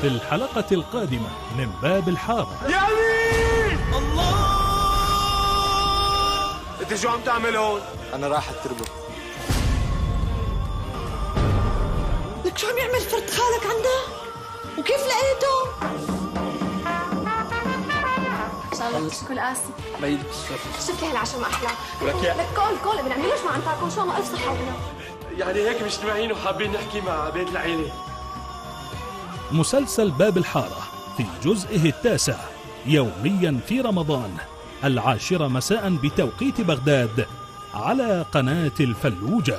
في الحلقة القادمة من باب الحارة. يمين الله، انت شو عم تعمل هون؟ انا راح اتربه. لك شو عم يعمل فرد خالك عندك؟ وكيف لقيته؟ ان شاء الله شكل قاسي. بعيد شفت لي هالعشاء ما احلى. ولك يا لك كول بنعملوش مع انتاكم ان شاء الله الف صحه وهنا. يعني هيك مجتمعين وحابين نحكي مع بيت العيلة. مسلسل باب الحارة في جزئه التاسع يوميا في رمضان 10 مساء بتوقيت بغداد على قناة الفلوجة.